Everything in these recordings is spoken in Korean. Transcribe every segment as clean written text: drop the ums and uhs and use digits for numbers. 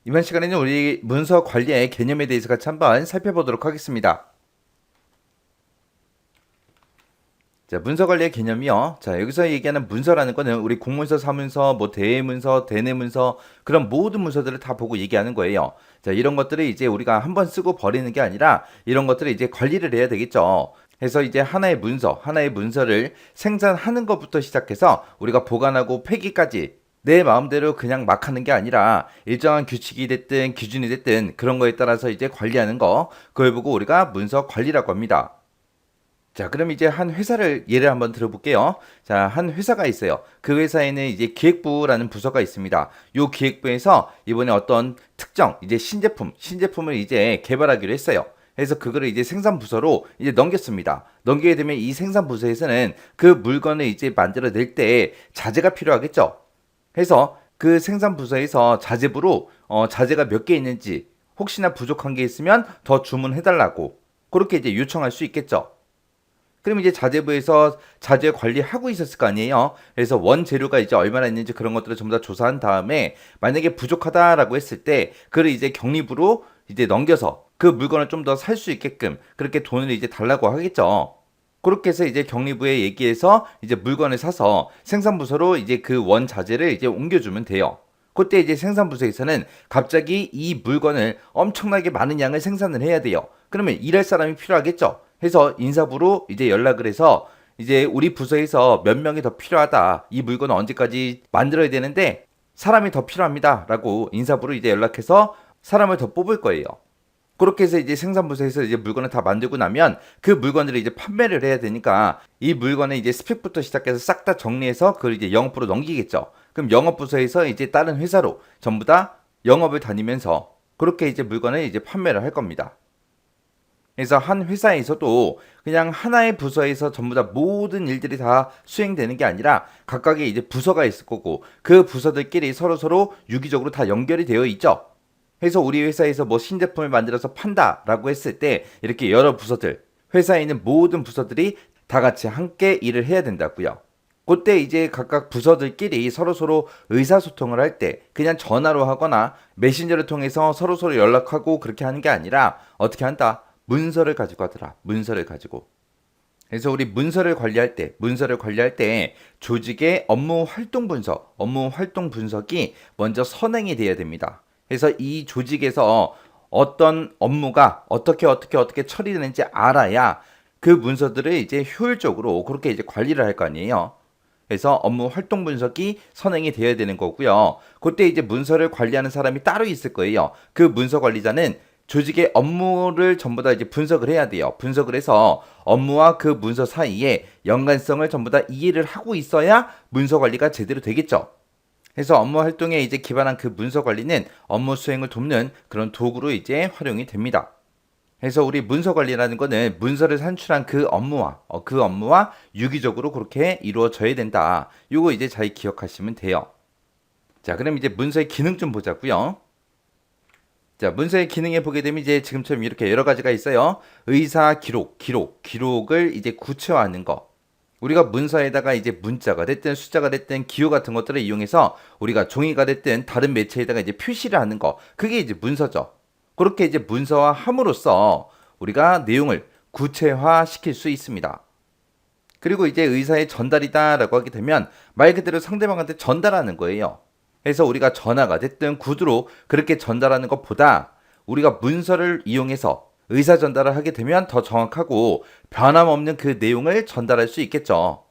이번 시간에는 우리 문서 관리의 개념에 대해서 같이 한번 살펴보도록 하겠습니다. 자, 문서 관리의 개념이요. 자, 여기서 얘기하는 문서라는 거는 우리 공문서, 사문서, 뭐 대문서, 대내문서 그런 모든 문서들을 다 보고 얘기하는 거예요. 자, 이런 것들을 이제 우리가 한번 쓰고 버리는 게 아니라 이런 것들을 이제 관리를 해야 되겠죠. 그래서 이제 하나의 문서를 생산하는 것부터 시작해서 우리가 보관하고 폐기까지 내 마음대로 그냥 막 하는 게 아니라 일정한 규칙이 됐든 기준이 됐든 그런 거에 따라서 이제 관리하는 거, 그걸 보고 우리가 문서 관리라고 합니다. 자, 그럼 이제 한 회사를 예를 한번 들어볼게요. 자, 한 회사가 있어요. 그 회사에는 이제 기획부라는 부서가 있습니다. 요 기획부에서 이번에 어떤 특정 이제 신제품을 이제 개발하기로 했어요. 그래서 그거를 이제 생산부서로 이제 넘겼습니다. 넘기게 되면 이 생산부서에서는 그 물건을 이제 만들어낼 때 자재가 필요하겠죠. 그래서 그 생산부서에서 자재부로 자재가 몇 개 있는지 혹시나 부족한 게 있으면 더 주문해달라고 그렇게 이제 요청할 수 있겠죠. 그럼 이제 자재부에서 자재 관리하고 있었을 거 아니에요. 그래서 원재료가 이제 얼마나 있는지 그런 것들을 전부 다 조사한 다음에 만약에 부족하다라고 했을 때 그를 이제 경리부로 이제 넘겨서 그 물건을 좀 더 살 수 있게끔 그렇게 돈을 이제 달라고 하겠죠. 그렇게 해서 이제 경리부에 얘기해서 이제 물건을 사서 생산부서로 이제 그 원자재를 이제 옮겨주면 돼요. 그때 이제 생산부서에서는 갑자기 이 물건을 엄청나게 많은 양을 생산을 해야 돼요. 그러면 일할 사람이 필요하겠죠. 해서 인사부로 이제 연락을 해서 이제 우리 부서에서 몇 명이 더 필요하다. 이 물건은 언제까지 만들어야 되는데 사람이 더 필요합니다. 라고 인사부로 이제 연락해서 사람을 더 뽑을 거예요. 그렇게 해서 이제 생산부서에서 이제 물건을 다 만들고 나면 그 물건들을 이제 판매를 해야 되니까 이 물건의 이제 스펙부터 시작해서 싹 다 정리해서 그걸 이제 영업부로 넘기겠죠. 그럼 영업부서에서 이제 다른 회사로 전부 다 영업을 다니면서 그렇게 이제 물건을 이제 판매를 할 겁니다. 그래서 한 회사에서도 그냥 하나의 부서에서 전부 다 모든 일들이 다 수행되는 게 아니라 각각의 이제 부서가 있을 거고 그 부서들끼리 서로 유기적으로 다 연결이 되어 있죠. 그래서 우리 회사에서 뭐 신제품을 만들어서 판다라고 했을 때 이렇게 여러 부서들, 회사에 있는 모든 부서들이 다 같이 함께 일을 해야 된다고요. 그때 이제 각각 부서들끼리 서로 의사소통을 할 때 그냥 전화로 하거나 메신저를 통해서 서로 연락하고 그렇게 하는 게 아니라 어떻게 한다? 문서를 가지고 하더라. 문서를 가지고. 그래서 우리 문서를 관리할 때 조직의 업무 활동 분석이 먼저 선행이 돼야 됩니다. 그래서 이 조직에서 어떤 업무가 어떻게 처리되는지 알아야 그 문서들을 이제 효율적으로 그렇게 이제 관리를 할 거 아니에요. 그래서 업무 활동 분석이 선행이 되어야 되는 거고요. 그때 이제 문서를 관리하는 사람이 따로 있을 거예요. 그 문서 관리자는 조직의 업무를 전부 다 이제 분석을 해야 돼요. 분석을 해서 업무와 그 문서 사이에 연관성을 전부 다 이해를 하고 있어야 문서 관리가 제대로 되겠죠. 그래서 업무 활동에 이제 기반한 그 문서 관리는 업무 수행을 돕는 그런 도구로 이제 활용이 됩니다. 그래서 우리 문서 관리라는 거는 문서를 산출한 그 업무와 유기적으로 그렇게 이루어져야 된다. 요거 이제 잘 기억하시면 돼요. 자, 그럼 이제 문서의 기능 좀 보자고요. 자, 문서의 기능에 보게 되면 이제 지금처럼 이렇게 여러 가지가 있어요. 의사 기록을 이제 구체화하는 거. 우리가 문서에다가 이제 문자가 됐든 숫자가 됐든 기호 같은 것들을 이용해서 우리가 종이가 됐든 다른 매체에다가 이제 표시를 하는 거. 그게 이제 문서죠. 그렇게 이제 문서화 함으로써 우리가 내용을 구체화 시킬 수 있습니다. 그리고 이제 의사의 전달이다라고 하게 되면 말 그대로 상대방한테 전달하는 거예요. 그래서 우리가 전화가 됐든 구두로 그렇게 전달하는 것보다 우리가 문서를 이용해서 의사 전달을 하게 되면 더 정확하고 변함없는 그 내용을 전달할 수 있겠죠.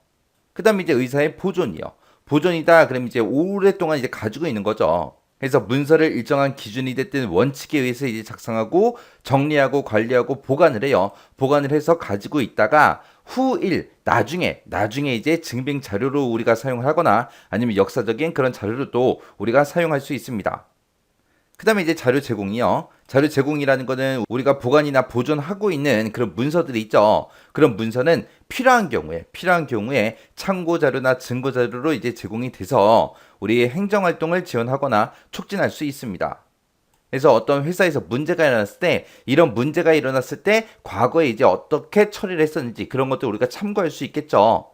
그 다음에 이제 의사의 보존이요. 보존이다. 그럼 이제 오랫동안 이제 가지고 있는 거죠. 그래서 문서를 일정한 기준이 됐든 원칙에 의해서 이제 작성하고 정리하고 관리하고 보관을 해요. 보관을 해서 가지고 있다가 후일 나중에 이제 증빙 자료로 우리가 사용을 하거나 아니면 역사적인 그런 자료로도 우리가 사용할 수 있습니다. 그 다음에 이제 자료 제공이요. 자료 제공이라는 거는 우리가 보관이나 보존하고 있는 그런 문서들이 있죠. 그런 문서는 필요한 경우에 참고 자료나 증거 자료로 이제 제공이 돼서 우리의 행정 활동을 지원하거나 촉진할 수 있습니다. 그래서 어떤 회사에서 문제가 일어났을 때 이런 문제가 일어났을 때 과거에 이제 어떻게 처리를 했었는지 그런 것들 우리가 참고할 수 있겠죠.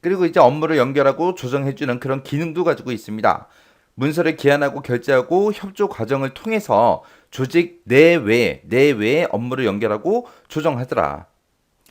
그리고 이제 업무를 연결하고 조정해주는 그런 기능도 가지고 있습니다. 문서를 기한하고 결제하고 협조 과정을 통해서 조직 내외의 업무를 연결하고 조정하더라.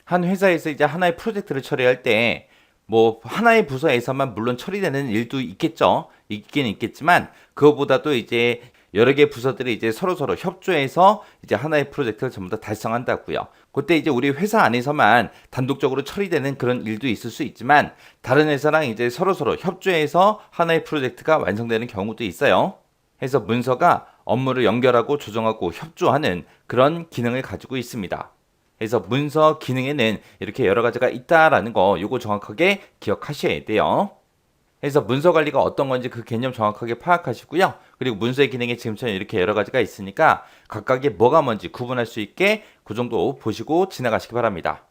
한 회사에서 이제 하나의 프로젝트를 처리할 때 뭐 하나의 부서에서만 물론 처리되는 일도 있겠죠. 있긴 있겠지만 그거보다도 이제 여러 개 부서들이 이제 서로서로 협조해서 이제 하나의 프로젝트를 전부 다 달성한다고요. 그때 이제 우리 회사 안에서만 단독적으로 처리되는 그런 일도 있을 수 있지만 다른 회사랑 이제 서로서로 협조해서 하나의 프로젝트가 완성되는 경우도 있어요. 해서 문서가 업무를 연결하고 조정하고 협조하는 그런 기능을 가지고 있습니다. 그래서 문서 기능에는 이렇게 여러 가지가 있다라는 거 요거 정확하게 기억하셔야 돼요. 그래서 문서 관리가 어떤 건지 그 개념 정확하게 파악하시고요. 그리고 문서의 기능에 지금처럼 이렇게 여러 가지가 있으니까 각각의 뭐가 뭔지 구분할 수 있게 그 정도 보시고 지나가시기 바랍니다.